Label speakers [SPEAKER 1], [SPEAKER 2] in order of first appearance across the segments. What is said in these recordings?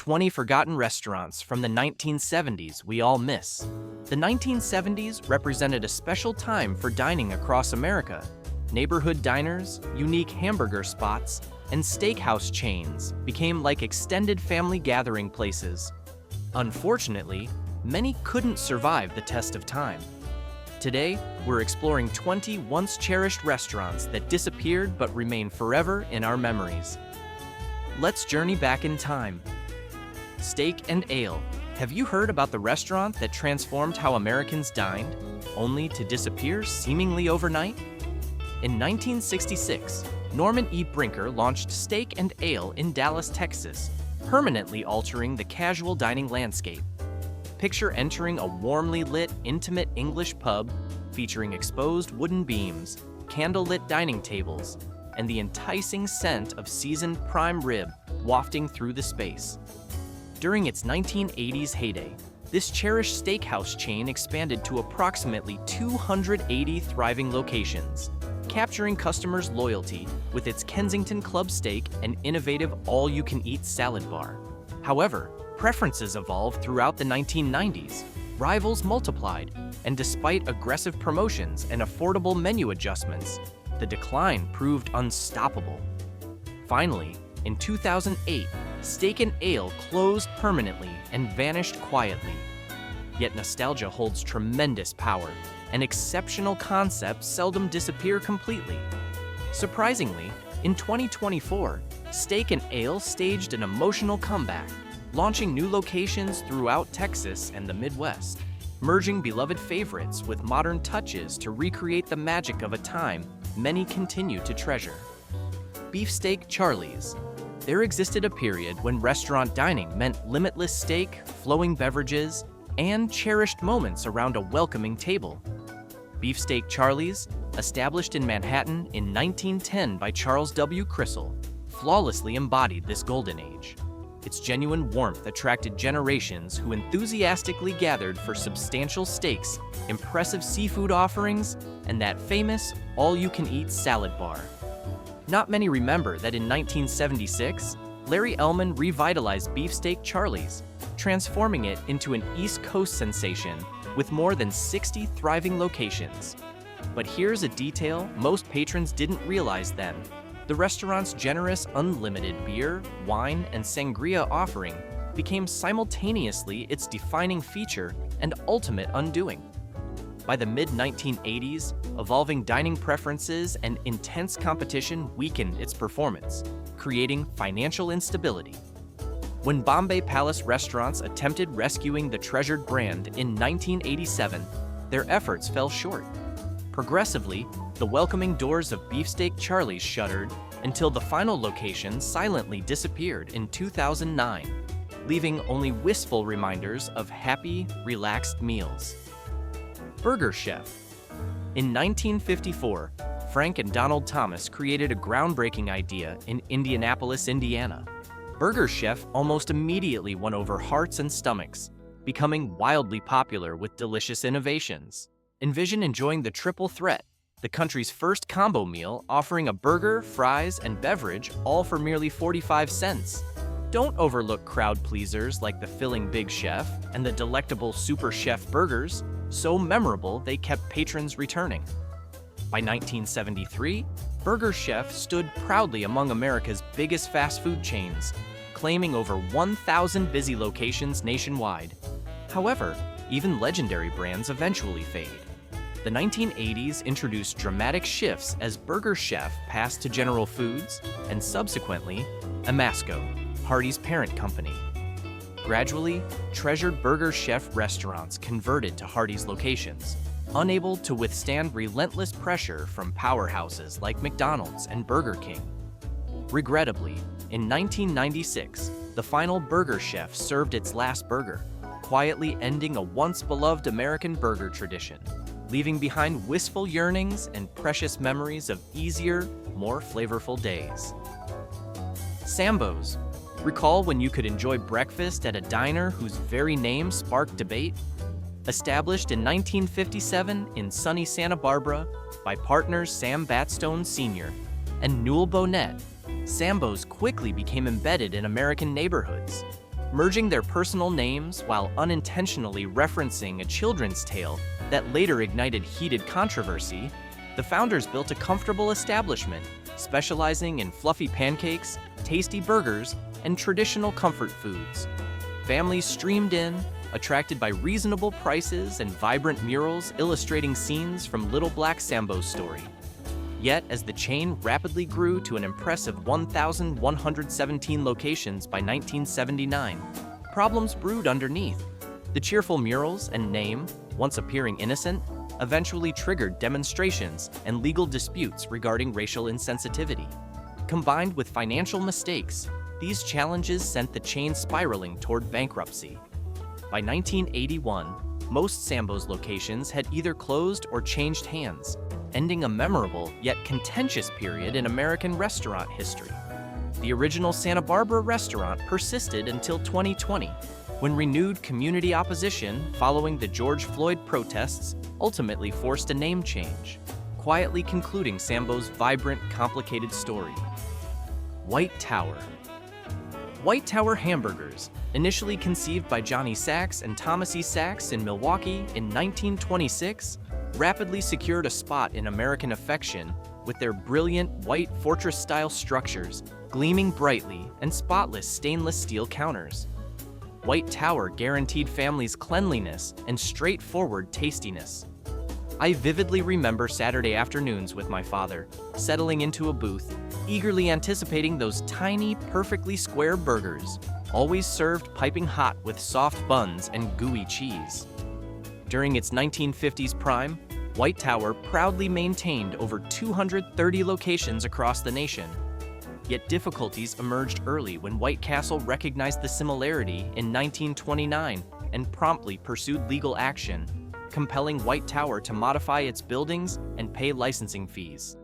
[SPEAKER 1] 20 forgotten restaurants from the 1970s we all miss. The 1970s represented a special time for dining across America. Neighborhood diners, unique hamburger spots, and steakhouse chains became like extended family gathering places. Unfortunately, many couldn't survive the test of time. Today, we're exploring 20 once-cherished restaurants that disappeared but remain forever in our memories. Let's journey back in time. Steak and Ale. Have you heard about the restaurant that transformed how Americans dined, only to disappear seemingly overnight? In 1966, Norman E. Brinker launched Steak and Ale in Dallas, Texas, permanently altering the casual dining landscape. Picture entering a warmly lit, intimate English pub featuring exposed wooden beams, candlelit dining tables, and the enticing scent of seasoned prime rib wafting through the space. During its 1980s heyday, this cherished steakhouse chain expanded to approximately 280 thriving locations, capturing customers' loyalty with its Kensington Club steak and innovative all-you-can-eat salad bar. However, preferences evolved throughout the 1990s, rivals multiplied, and despite aggressive promotions and affordable menu adjustments, the decline proved unstoppable. Finally, in 2008, Steak and Ale closed permanently and vanished quietly. Yet nostalgia holds tremendous power, and exceptional concepts seldom disappear completely. Surprisingly, in 2024, Steak and Ale staged an emotional comeback, launching new locations throughout Texas and the Midwest, merging beloved favorites with modern touches to recreate the magic of a time many continue to treasure. Beefsteak Charlie's. There existed a period when restaurant dining meant limitless steak, flowing beverages, and cherished moments around a welcoming table. Beefsteak Charlie's, established in Manhattan in 1910 by Charles W. Crisell, flawlessly embodied this golden age. Its genuine warmth attracted generations who enthusiastically gathered for substantial steaks, impressive seafood offerings, and that famous all-you-can-eat salad bar. Not many remember that in 1976, Larry Ellman revitalized Beefsteak Charlie's, transforming it into an East Coast sensation with more than 60 thriving locations. But here's a detail most patrons didn't realize then. The restaurant's generous unlimited beer, wine, and sangria offering became simultaneously its defining feature and ultimate undoing. By the mid-1980s, evolving dining preferences and intense competition weakened its performance, creating financial instability. When Bombay Palace restaurants attempted rescuing the treasured brand in 1987, their efforts fell short. Progressively, the welcoming doors of Beefsteak Charlie's shuttered until the final location silently disappeared in 2009, leaving only wistful reminders of happy, relaxed meals. Burger Chef. In 1954, Frank and Donald Thomas created a groundbreaking idea in Indianapolis, Indiana. Burger Chef almost immediately won over hearts and stomachs, becoming wildly popular with delicious innovations. Envision enjoying the triple threat, the country's first combo meal offering a burger, fries, and beverage all for merely 45 cents. Don't overlook crowd pleasers like the filling Big Chef and the delectable Super Chef burgers, so memorable they kept patrons returning. By 1973, Burger Chef stood proudly among America's biggest fast food chains, claiming over 1,000 busy locations nationwide. However, even legendary brands eventually fade. The 1980s introduced dramatic shifts as Burger Chef passed to General Foods and subsequently Amasco, Hardee's parent company. Gradually, treasured Burger Chef restaurants converted to Hardee's locations, unable to withstand relentless pressure from powerhouses like McDonald's and Burger King. Regrettably, in 1996, the final Burger Chef served its last burger, quietly ending a once-beloved American burger tradition, leaving behind wistful yearnings and precious memories of easier, more flavorful days. Sambo's. Recall when you could enjoy breakfast at a diner whose very name sparked debate? Established in 1957 in sunny Santa Barbara by partners Sam Batstone Sr. and Newell Bonnet, Sambo's quickly became embedded in American neighborhoods. merging their personal names while unintentionally referencing a children's tale that later ignited heated controversy. The founders built a comfortable establishment, specializing in fluffy pancakes, tasty burgers, and traditional comfort foods. Families streamed in, attracted by reasonable prices and vibrant murals illustrating scenes from Little Black Sambo's story. Yet, as the chain rapidly grew to an impressive 1,117 locations by 1979, problems brewed underneath. The cheerful murals and name, once appearing innocent, eventually triggered demonstrations and legal disputes regarding racial insensitivity. Combined with financial mistakes, these challenges sent the chain spiraling toward bankruptcy. By 1981, most Sambo's locations had either closed or changed hands, ending a memorable yet contentious period in American restaurant history. The original Santa Barbara restaurant persisted until 2020, when renewed community opposition following the George Floyd protests ultimately forced a name change, quietly concluding Sambo's vibrant, complicated story. White Tower. White Tower Hamburgers, initially conceived by Johnny Sachs and Thomas E. Sachs in Milwaukee in 1926, rapidly secured a spot in American affection with their brilliant white fortress-style structures, gleaming brightly, and spotless stainless steel counters. White Tower guaranteed families cleanliness and straightforward tastiness. I vividly remember Saturday afternoons with my father, settling into a booth, eagerly anticipating those tiny, perfectly square burgers, always served piping hot with soft buns and gooey cheese. During its 1950s prime, White Tower proudly maintained over 230 locations across the nation. Yet difficulties emerged early when White Castle recognized the similarity in 1929 and promptly pursued legal action, compelling White Tower to modify its buildings and pay licensing fees.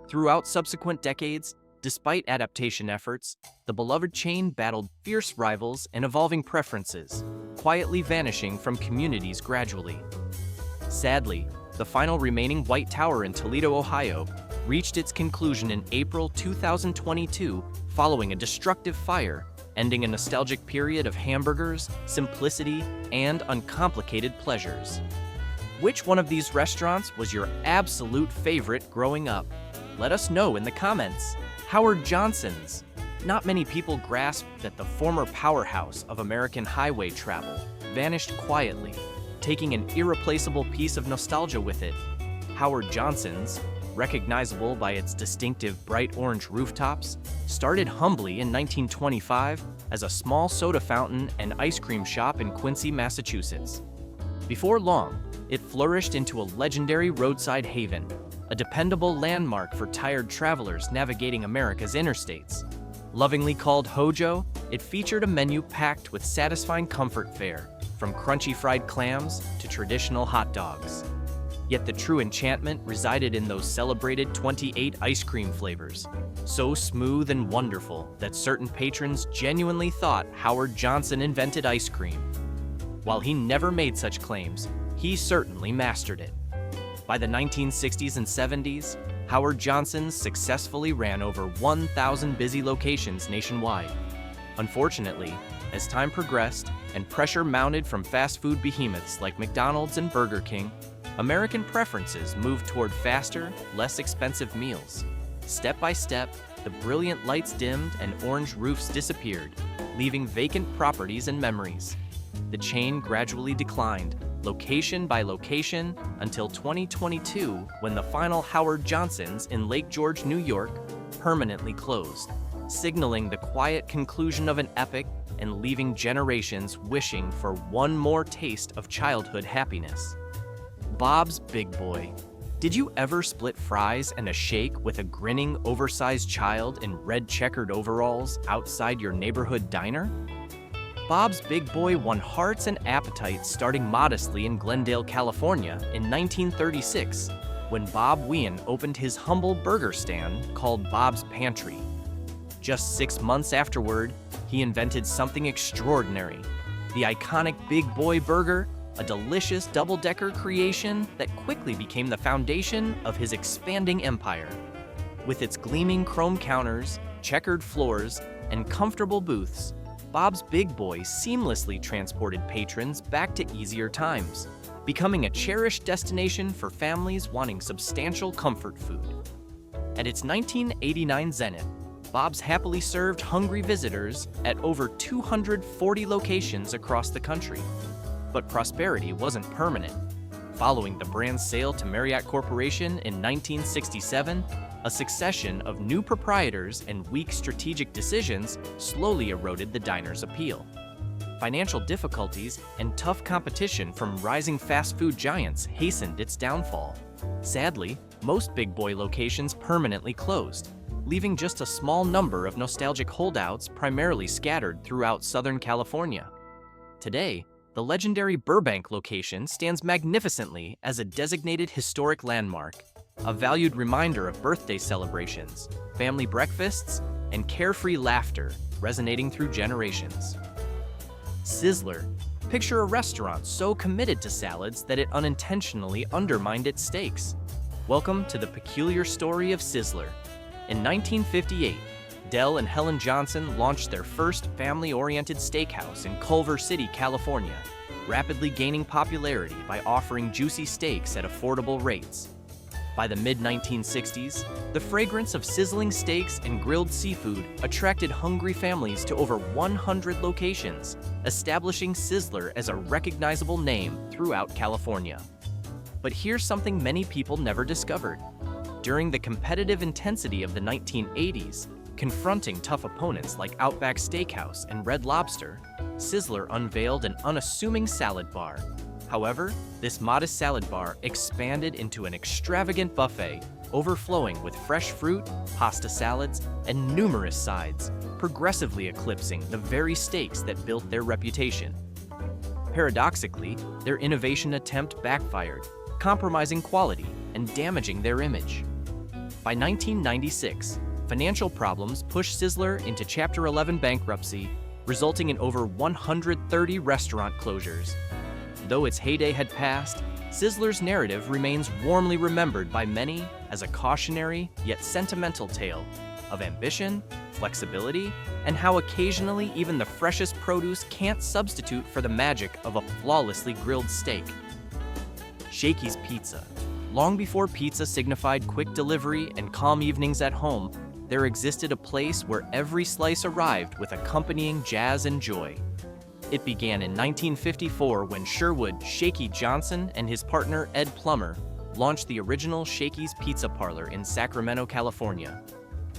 [SPEAKER 1] Throughout subsequent decades, despite adaptation efforts, the beloved chain battled fierce rivals and evolving preferences, quietly vanishing from communities gradually. Sadly, the final remaining White Tower in Toledo, Ohio, reached its conclusion in April 2022 following a destructive fire, ending a nostalgic period of hamburgers, simplicity, and uncomplicated pleasures. Which one of these restaurants was your absolute favorite growing up? Let us know in the comments. Howard Johnson's. Not many people grasp that the former powerhouse of American highway travel vanished quietly, taking an irreplaceable piece of nostalgia with it. Howard Johnson's, recognizable by its distinctive bright orange rooftops, started humbly in 1925 as a small soda fountain and ice cream shop in Quincy, Massachusetts. Before long, it flourished into a legendary roadside haven, a dependable landmark for tired travelers navigating America's interstates. Lovingly called Hojo, it featured a menu packed with satisfying comfort fare, from crunchy fried clams to traditional hot dogs. Yet the true enchantment resided in those celebrated 28 ice cream flavors, so smooth and wonderful that certain patrons genuinely thought Howard Johnson invented ice cream. While he never made such claims, he certainly mastered it. By the 1960s and 70s, Howard Johnson's successfully ran over 1,000 busy locations nationwide. Unfortunately, as time progressed and pressure mounted from fast food behemoths like McDonald's and Burger King, American preferences moved toward faster, less expensive meals. Step by step, the brilliant lights dimmed and orange roofs disappeared, leaving vacant properties and memories. The chain gradually declined, location by location, until 2022, when the final Howard Johnson's in Lake George, New York, permanently closed, signaling the quiet conclusion of an epic and leaving generations wishing for one more taste of childhood happiness. Bob's Big Boy. Did you ever split fries and a shake with a grinning, oversized child in red checkered overalls outside your neighborhood diner? Bob's Big Boy won hearts and appetites starting modestly in Glendale, California in 1936, when Bob Wien opened his humble burger stand called Bob's Pantry. Just 6 months afterward, he invented something extraordinary, the iconic Big Boy Burger, a delicious double-decker creation that quickly became the foundation of his expanding empire. With its gleaming chrome counters, checkered floors, and comfortable booths, Bob's Big Boy seamlessly transported patrons back to easier times, becoming a cherished destination for families wanting substantial comfort food. At its 1989 zenith, Bob's happily served hungry visitors at over 240 locations across the country. But prosperity wasn't permanent. Following the brand's sale to Marriott Corporation in 1967, a succession of new proprietors and weak strategic decisions slowly eroded the diner's appeal. Financial difficulties and tough competition from rising fast food giants hastened its downfall. Sadly, most Big Boy locations permanently closed, leaving just a small number of nostalgic holdouts primarily scattered throughout Southern California. Today, the legendary Burbank location stands magnificently as a designated historic landmark, a valued reminder of birthday celebrations, family breakfasts, and carefree laughter resonating through generations. Sizzler. Picture a restaurant so committed to salads that it unintentionally undermined its steaks. Welcome to the peculiar story of Sizzler. In 1958, Del and Helen Johnson launched their first family-oriented steakhouse in Culver City, California, rapidly gaining popularity by offering juicy steaks at affordable rates. By the mid-1960s, the fragrance of sizzling steaks and grilled seafood attracted hungry families to over 100 locations, establishing Sizzler as a recognizable name throughout California. But here's something many people never discovered. During the competitive intensity of the 1980s, confronting tough opponents like Outback Steakhouse and Red Lobster, Sizzler unveiled an unassuming salad bar. However, this modest salad bar expanded into an extravagant buffet, overflowing with fresh fruit, pasta salads, and numerous sides, progressively eclipsing the very steaks that built their reputation. Paradoxically, their innovation attempt backfired, compromising quality and damaging their image. By 1996, financial problems pushed Sizzler into Chapter 11 bankruptcy, resulting in over 130 restaurant closures. Though its heyday had passed, Sizzler's narrative remains warmly remembered by many as a cautionary yet sentimental tale of ambition, flexibility, and how occasionally even the freshest produce can't substitute for the magic of a flawlessly grilled steak. Shakey's Pizza. Long before pizza signified quick delivery and calm evenings at home, there existed a place where every slice arrived with accompanying jazz and joy. It began in 1954 when Sherwood Shakey Johnson and his partner Ed Plummer launched the original Shakey's Pizza Parlor in Sacramento, California.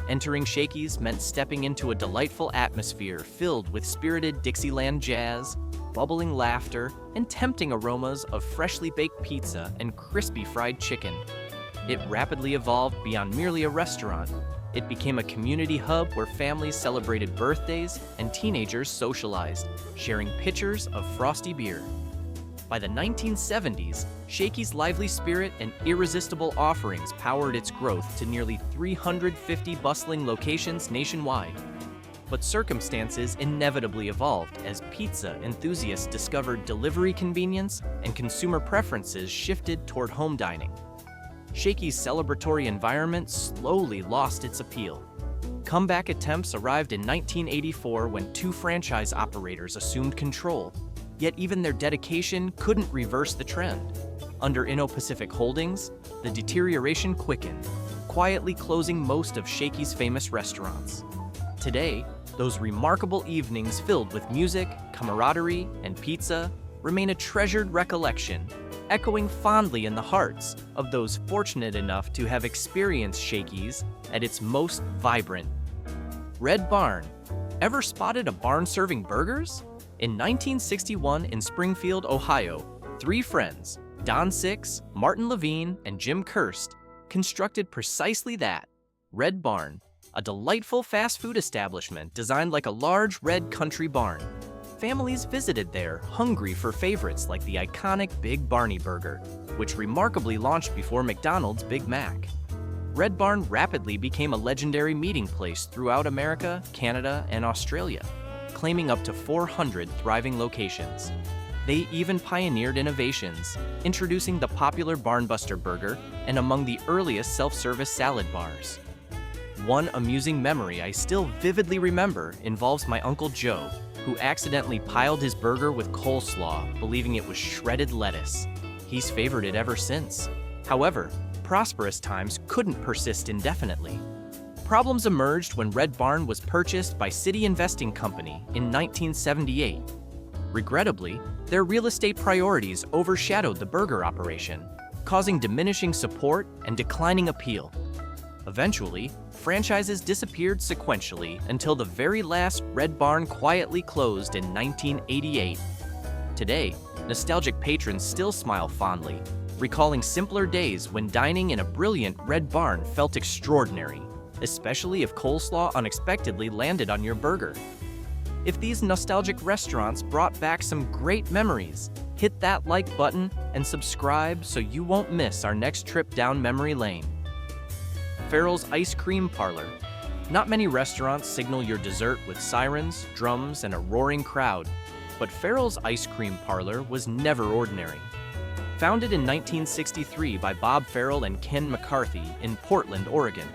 [SPEAKER 1] Entering Shakey's meant stepping into a delightful atmosphere filled with spirited Dixieland jazz, bubbling laughter, and tempting aromas of freshly baked pizza and crispy fried chicken. It rapidly evolved beyond merely a restaurant. It became a community hub where families celebrated birthdays and teenagers socialized, sharing pitchers of frosty beer. By the 1970s, Shakey's lively spirit and irresistible offerings powered its growth to nearly 350 bustling locations nationwide. But circumstances inevitably evolved as pizza enthusiasts discovered delivery convenience and consumer preferences shifted toward home dining. Shakey's celebratory environment slowly lost its appeal. Comeback attempts arrived in 1984 when two franchise operators assumed control, yet even their dedication couldn't reverse the trend. Under Inno-Pacific Holdings, the deterioration quickened, quietly closing most of Shakey's famous restaurants. Today, those remarkable evenings filled with music, camaraderie, and pizza remain a treasured recollection, echoing fondly in the hearts of those fortunate enough to have experienced Shakey's at its most vibrant. Red Barn. Ever spotted a barn serving burgers? In 1961 in Springfield, Ohio, three friends, Don Six, Martin Levine, and Jim Kirst, constructed precisely that, Red Barn, a delightful fast food establishment designed like a large red country barn. Families visited there, hungry for favorites like the iconic Big Barney Burger, which remarkably launched before McDonald's Big Mac. Red Barn rapidly became a legendary meeting place throughout America, Canada, and Australia, claiming up to 400 thriving locations. They even pioneered innovations, introducing the popular Barnbuster Burger and among the earliest self-service salad bars. One amusing memory I still vividly remember involves my Uncle Joe, who accidentally piled his burger with coleslaw, believing it was shredded lettuce. He's favored it ever since. However, prosperous times couldn't persist indefinitely. Problems emerged when Red Barn was purchased by City Investing Company in 1978. Regrettably, their real estate priorities overshadowed the burger operation, causing diminishing support and declining appeal. Eventually, franchises disappeared sequentially until the very last Red Barn quietly closed in 1988. Today, nostalgic patrons still smile fondly, recalling simpler days when dining in a brilliant Red Barn felt extraordinary, especially if coleslaw unexpectedly landed on your burger. If these nostalgic restaurants brought back some great memories, hit that like button and subscribe so you won't miss our next trip down memory lane. Farrell's Ice Cream Parlor. Not many restaurants signal your dessert with sirens, drums, and a roaring crowd, but Farrell's Ice Cream Parlor was never ordinary. Founded in 1963 by Bob Farrell and Ken McCarthy in Portland, Oregon,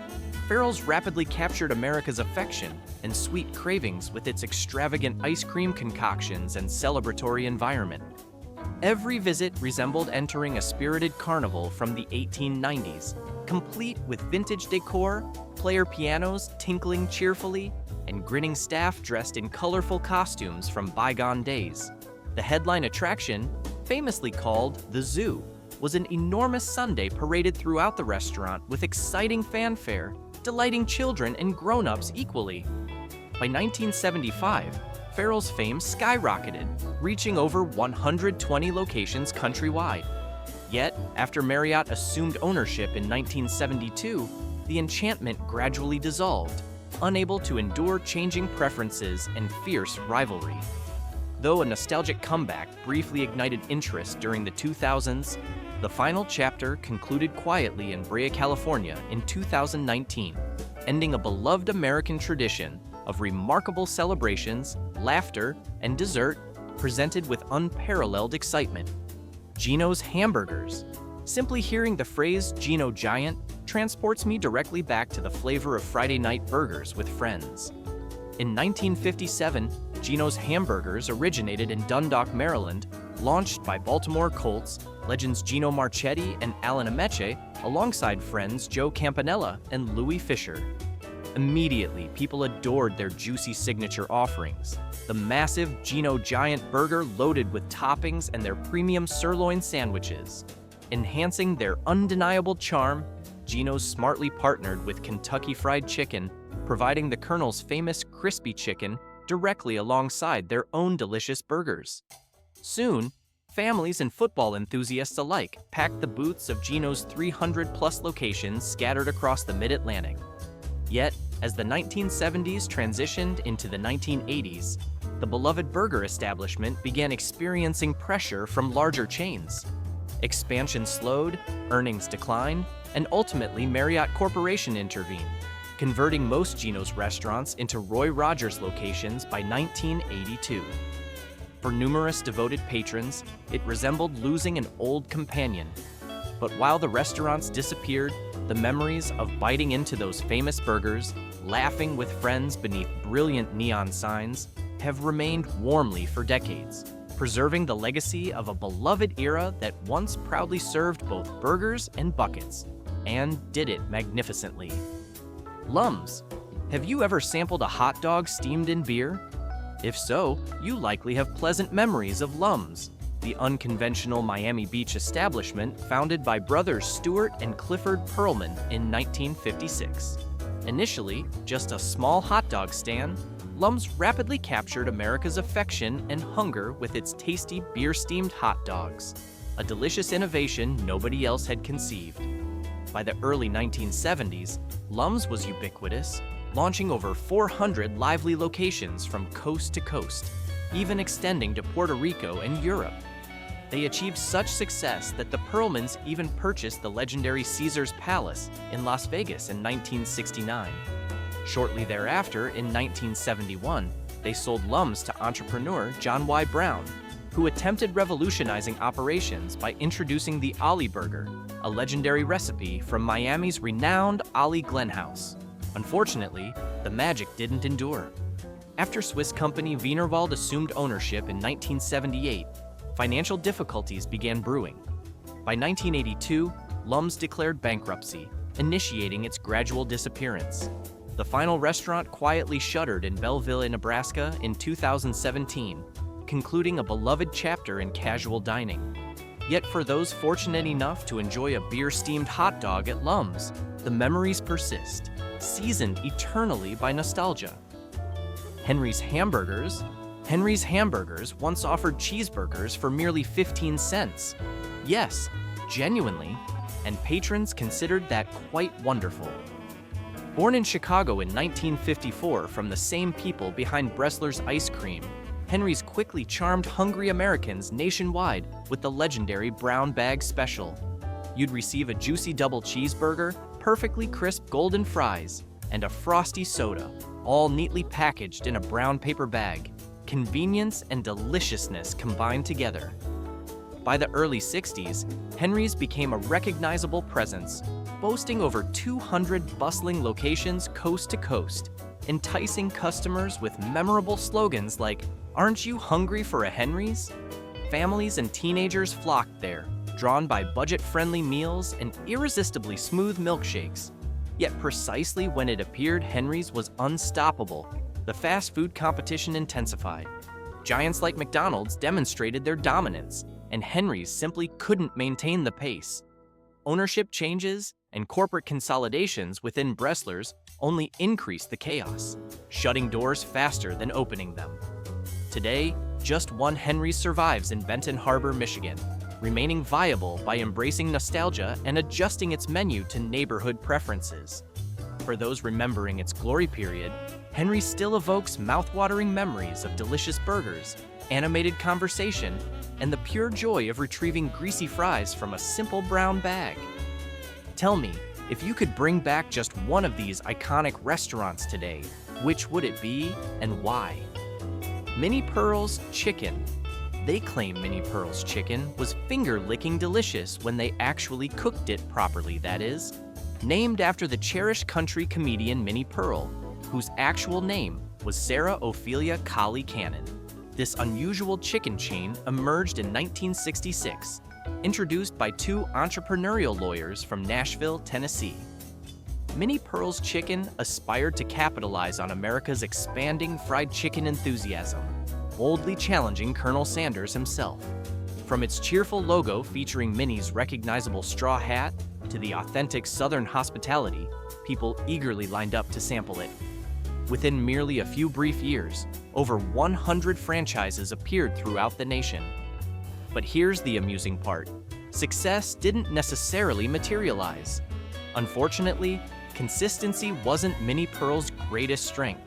[SPEAKER 1] Farrell's rapidly captured America's affection and sweet cravings with its extravagant ice cream concoctions and celebratory environment. Every visit resembled entering a spirited carnival from the 1890s, complete with vintage decor, player pianos tinkling cheerfully, and grinning staff dressed in colorful costumes from bygone days. The headline attraction, famously called the Zoo, was an enormous sundae paraded throughout the restaurant with exciting fanfare, delighting children and grown-ups equally. By 1975, Farrell's fame skyrocketed, reaching over 120 locations countrywide. Yet, after Marriott assumed ownership in 1972, the enchantment gradually dissolved, unable to endure changing preferences and fierce rivalry. Though a nostalgic comeback briefly ignited interest during the 2000s, the final chapter concluded quietly in Brea, California in 2019, ending a beloved American tradition of remarkable celebrations, laughter, and dessert presented with unparalleled excitement. Gino's Hamburgers. Simply hearing the phrase Gino Giant transports me directly back to the flavor of Friday night burgers with friends. In 1957, Gino's Hamburgers originated in Dundalk, Maryland, launched by Baltimore Colts legends Gino Marchetti and Alan Ameche alongside friends Joe Campanella and Louis Fisher. Immediately, people adored their juicy signature offerings. The massive Gino Giant burger loaded with toppings and their premium sirloin sandwiches. Enhancing their undeniable charm, Gino's smartly partnered with Kentucky Fried Chicken, providing the Colonel's famous crispy chicken directly alongside their own delicious burgers. Soon, families and football enthusiasts alike packed the booths of Gino's 300-plus locations scattered across the Mid-Atlantic. Yet, as the 1970s transitioned into the 1980s, the beloved burger establishment began experiencing pressure from larger chains. Expansion slowed, earnings declined, and ultimately Marriott Corporation intervened, converting most Gino's restaurants into Roy Rogers locations by 1982. For numerous devoted patrons, it resembled losing an old companion. But while the restaurants disappeared, the memories of biting into those famous burgers, laughing with friends beneath brilliant neon signs, have remained warmly for decades, preserving the legacy of a beloved era that once proudly served both burgers and buckets, and did it magnificently. Lums. Have you ever sampled a hot dog steamed in beer? If so, you likely have pleasant memories of Lums, the unconventional Miami Beach establishment founded by brothers Stuart and Clifford Pearlman in 1956. Initially just a small hot dog stand, Lums rapidly captured America's affection and hunger with its tasty beer-steamed hot dogs, a delicious innovation nobody else had conceived. By the early 1970s, Lums was ubiquitous, launching over 400 lively locations from coast to coast, even extending to Puerto Rico and Europe. They achieved such success that the Pearlmans even purchased the legendary Caesar's Palace in Las Vegas in 1969. Shortly thereafter, in 1971, they sold Lums to entrepreneur John Y. Brown, who attempted revolutionizing operations by introducing the Ollie Burger, a legendary recipe from Miami's renowned Ollie Glenhouse. Unfortunately, the magic didn't endure. After Swiss company Wienerwald assumed ownership in 1978, financial difficulties began brewing. By 1982, Lum's declared bankruptcy, initiating its gradual disappearance. The final restaurant quietly shuttered in Belleville, Nebraska in 2017, concluding a beloved chapter in casual dining. Yet for those fortunate enough to enjoy a beer-steamed hot dog at Lum's, the memories persist, seasoned eternally by nostalgia. Henry's Hamburgers. Henry's Hamburgers once offered cheeseburgers for merely 15 cents. Yes, genuinely, and patrons considered that quite wonderful. Born in Chicago in 1954 from the same people behind Bressler's ice cream, Henry's quickly charmed hungry Americans nationwide with the legendary brown bag special. You'd receive a juicy double cheeseburger, perfectly crisp golden fries, and a frosty soda, all neatly packaged in a brown paper bag. Convenience and deliciousness combined together. By the early 60s, Henry's became a recognizable presence, boasting over 200 bustling locations coast to coast, enticing customers with memorable slogans like, "Aren't you hungry for a Henry's?" Families and teenagers flocked there, drawn by budget-friendly meals and irresistibly smooth milkshakes. Yet precisely when it appeared Henry's was unstoppable, the fast food competition intensified. Giants like McDonald's demonstrated their dominance, and Henry's simply couldn't maintain the pace. Ownership changes and corporate consolidations within Bressler's only increased the chaos, shutting doors faster than opening them. Today, just one Henry's survives in Benton Harbor, Michigan, remaining viable by embracing nostalgia and adjusting its menu to neighborhood preferences. For those remembering its glory period, Henry's still evokes mouth-watering memories of delicious burgers, animated conversation, and the pure joy of retrieving greasy fries from a simple brown bag. Tell me, if you could bring back just one of these iconic restaurants today, which would it be and why? Minnie Pearl's Chicken. They claim Minnie Pearl's Chicken was finger-licking delicious when they actually cooked it properly, that is. Named after the cherished country comedian Minnie Pearl, whose actual name was Sarah Ophelia Colley Cannon. This unusual chicken chain emerged in 1966, introduced by two entrepreneurial lawyers from Nashville, Tennessee. Minnie Pearl's Chicken aspired to capitalize on America's expanding fried chicken enthusiasm, boldly challenging Colonel Sanders himself. From its cheerful logo featuring Minnie's recognizable straw hat to the authentic Southern hospitality, people eagerly lined up to sample it. Within merely a few brief years, over 100 franchises appeared throughout the nation. But here's the amusing part. Success didn't necessarily materialize. Unfortunately, consistency wasn't Minnie Pearl's greatest strength.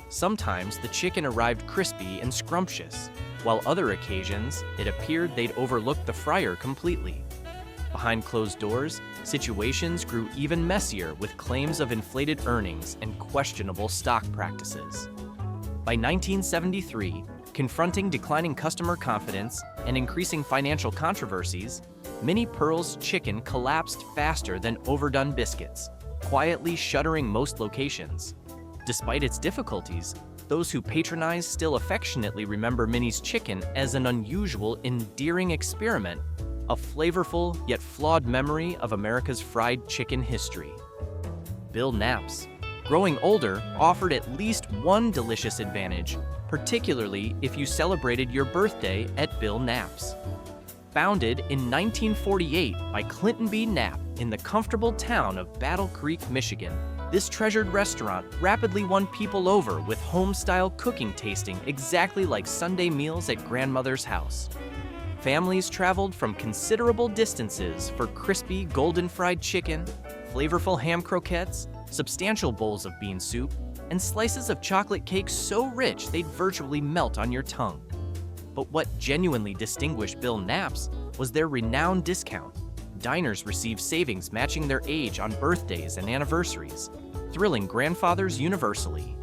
[SPEAKER 1] Sometimes the chicken arrived crispy and scrumptious, while other occasions it appeared they'd overlooked the fryer completely. Behind closed doors, situations grew even messier with claims of inflated earnings and questionable stock practices. By 1973, confronting declining customer confidence and increasing financial controversies, Minnie Pearl's Chicken collapsed faster than overdone biscuits, quietly shuttering most locations. Despite its difficulties, those who patronize still affectionately remember Minnie's Chicken as an unusual, endearing experiment, a flavorful yet flawed memory of America's fried chicken history. Bill Knapp's. Growing older offered at least one delicious advantage, particularly if you celebrated your birthday at Bill Knapp's. Founded in 1948 by Clinton B. Knapp in the comfortable town of Battle Creek, Michigan, this treasured restaurant rapidly won people over with home-style cooking tasting exactly like Sunday meals at grandmother's house. Families traveled from considerable distances for crispy golden fried chicken, flavorful ham croquettes, substantial bowls of bean soup, and slices of chocolate cake so rich they'd virtually melt on your tongue. But what genuinely distinguished Bill Knapp's was their renowned discount. Diners received savings matching their age on birthdays and anniversaries, thrilling grandfathers universally.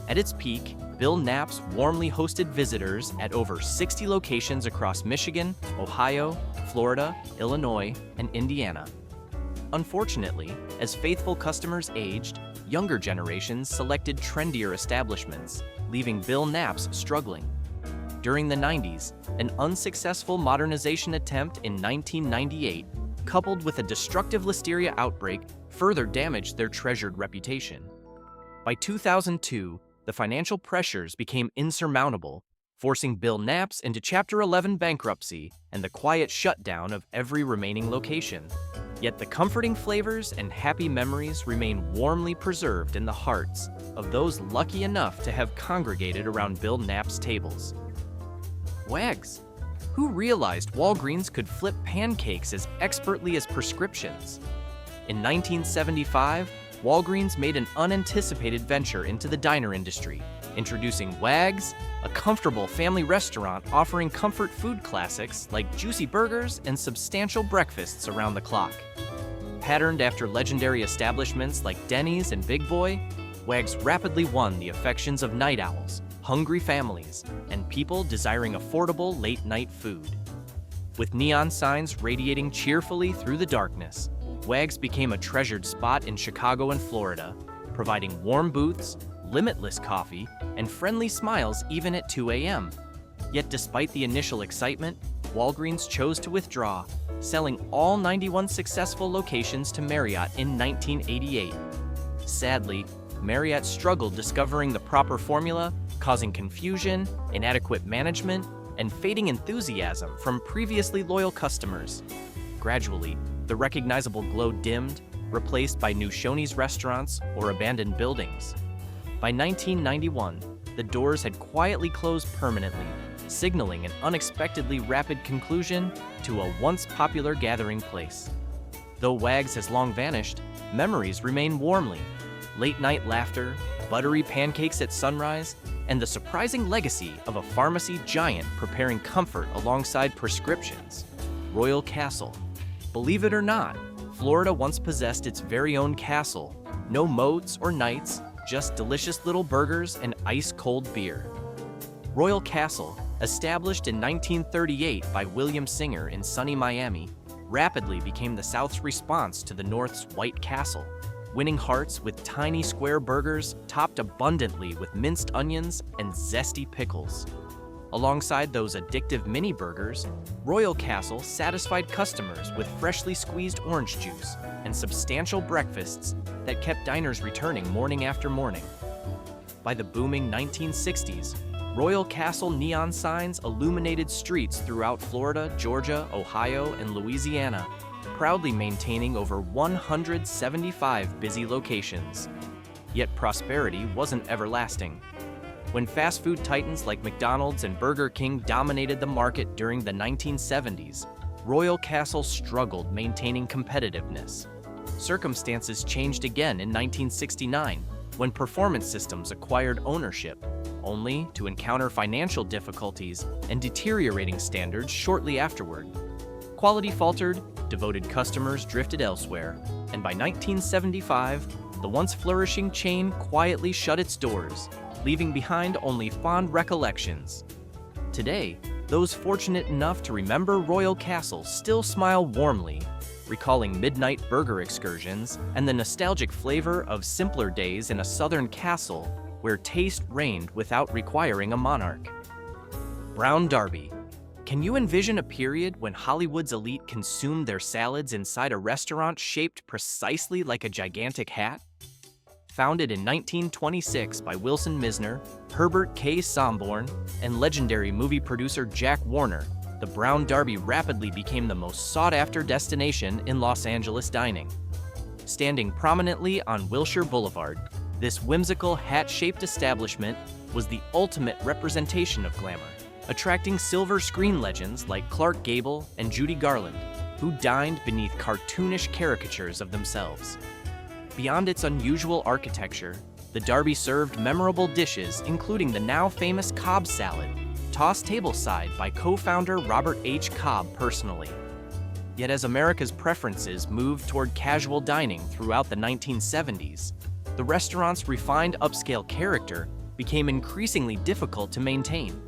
[SPEAKER 1] At its peak, Bill Knapp's warmly hosted visitors at over 60 locations across Michigan, Ohio, Florida, Illinois, and Indiana. Unfortunately, as faithful customers aged, younger generations selected trendier establishments, leaving Bill Knapp's struggling. During the 90s, an unsuccessful modernization attempt in 1998, coupled with a destructive listeria outbreak, further damaged their treasured reputation. By 2002, the financial pressures became insurmountable, forcing Bill Knapp's into Chapter 11 bankruptcy and the quiet shutdown of every remaining location. Yet the comforting flavors and happy memories remain warmly preserved in the hearts of those lucky enough to have congregated around Bill Knapp's tables. Wags. Who realized Walgreens could flip pancakes as expertly as prescriptions? In 1975, Walgreens made an unanticipated venture into the diner industry, introducing Wags, a comfortable family restaurant offering comfort food classics like juicy burgers and substantial breakfasts around the clock. Patterned after legendary establishments like Denny's and Big Boy, Wags rapidly won the affections of night owls, hungry families, and people desiring affordable late-night food. With neon signs radiating cheerfully through the darkness, Wags became a treasured spot in Chicago and Florida, providing warm booths, limitless coffee, and friendly smiles even at 2 a.m. Yet despite the initial excitement, Walgreens chose to withdraw, selling all 91 successful locations to Marriott in 1988. Sadly, Marriott struggled discovering the proper formula, causing confusion, inadequate management, and fading enthusiasm from previously loyal customers. Gradually, the recognizable glow dimmed, replaced by new Shoney's restaurants or abandoned buildings. By 1991, the doors had quietly closed permanently, signaling an unexpectedly rapid conclusion to a once popular gathering place. Though Wags has long vanished, memories remain warmly. Late-night laughter, buttery pancakes at sunrise, and the surprising legacy of a pharmacy giant preparing comfort alongside prescriptions. Royal Castle. Believe it or not, Florida once possessed its very own castle. No moats or knights, just delicious little burgers and ice-cold beer. Royal Castle, established in 1938 by William Singer in sunny Miami, rapidly became the South's response to the North's White Castle, winning hearts with tiny square burgers topped abundantly with minced onions and zesty pickles. Alongside those addictive mini burgers, Royal Castle satisfied customers with freshly squeezed orange juice and substantial breakfasts that kept diners returning morning after morning. By the booming 1960s, Royal Castle neon signs illuminated streets throughout Florida, Georgia, Ohio, and Louisiana, proudly maintaining over 175 busy locations. Yet prosperity wasn't everlasting. When fast food titans like McDonald's and Burger King dominated the market during the 1970s, Royal Castle struggled maintaining competitiveness. Circumstances changed again in 1969 when Performance Systems acquired ownership, only to encounter financial difficulties and deteriorating standards shortly afterward. Quality faltered, devoted customers drifted elsewhere, and by 1975, the once flourishing chain quietly shut its doors, leaving behind only fond recollections. Today, those fortunate enough to remember Royal Castle still smile warmly, recalling midnight burger excursions and the nostalgic flavor of simpler days in a southern castle where taste reigned without requiring a monarch. Brown Derby. Can you envision a period when Hollywood's elite consumed their salads inside a restaurant shaped precisely like a gigantic hat? Founded in 1926 by Wilson Misner, Herbert K. Somborn, and legendary movie producer Jack Warner, the Brown Derby rapidly became the most sought-after destination in Los Angeles dining. Standing prominently on Wilshire Boulevard, this whimsical hat-shaped establishment was the ultimate representation of glamour, attracting silver screen legends like Clark Gable and Judy Garland, who dined beneath cartoonish caricatures of themselves. Beyond its unusual architecture, the Derby served memorable dishes including the now famous Cobb salad, tossed tableside by co-founder Robert H. Cobb personally. Yet as America's preferences moved toward casual dining throughout the 1970s, the restaurant's refined upscale character became increasingly difficult to maintain.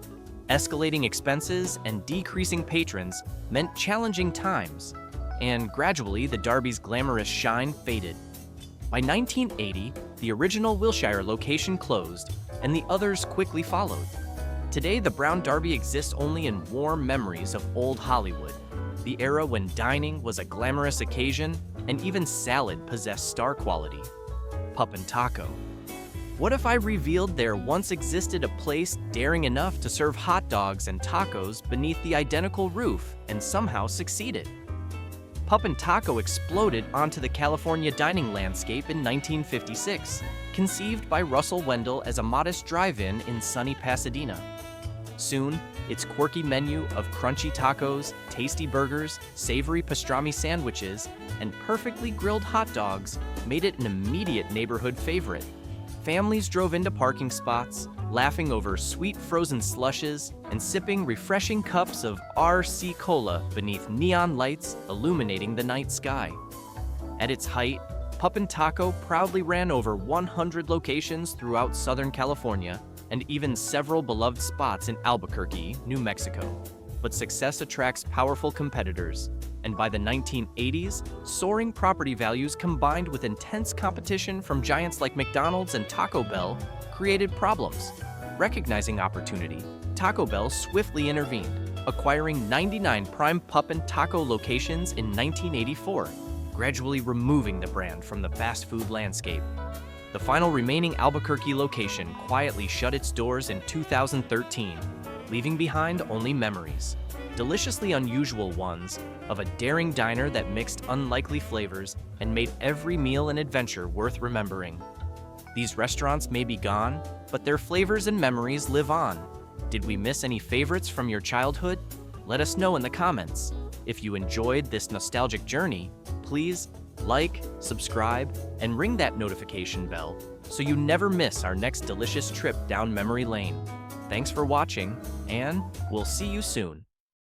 [SPEAKER 1] Escalating expenses and decreasing patrons meant challenging times, and gradually the Derby's glamorous shine faded. By 1980, the original Wilshire location closed, and the others quickly followed. Today, the Brown Derby exists only in warm memories of old Hollywood, the era when dining was a glamorous occasion and even salad possessed star quality. Pup and Taco. What if I revealed there once existed a place daring enough to serve hot dogs and tacos beneath the identical roof and somehow succeeded? Pup and Taco exploded onto the California dining landscape in 1956, conceived by Russell Wendell as a modest drive-in in sunny Pasadena. Soon, its quirky menu of crunchy tacos, tasty burgers, savory pastrami sandwiches, and perfectly grilled hot dogs made it an immediate neighborhood favorite. Families drove into parking spots, laughing over sweet frozen slushes and sipping refreshing cups of RC Cola beneath neon lights illuminating the night sky. At its height, Pup and Taco proudly ran over 100 locations throughout Southern California and even several beloved spots in Albuquerque, New Mexico. But success attracts powerful competitors, and by the 1980s, soaring property values combined with intense competition from giants like McDonald's and Taco Bell created problems. Recognizing opportunity, Taco Bell swiftly intervened, acquiring 99 prime Pup and Taco locations in 1984, gradually removing the brand from the fast food landscape. The final remaining Albuquerque location quietly shut its doors in 2013, leaving behind only memories, deliciously unusual ones, of a daring diner that mixed unlikely flavors and made every meal an adventure worth remembering. These restaurants may be gone, but their flavors and memories live on. Did we miss any favorites from your childhood? Let us know in the comments. If you enjoyed this nostalgic journey, please like, subscribe, and ring that notification bell so you never miss our next delicious trip down memory lane. Thanks for watching, and we'll see you soon.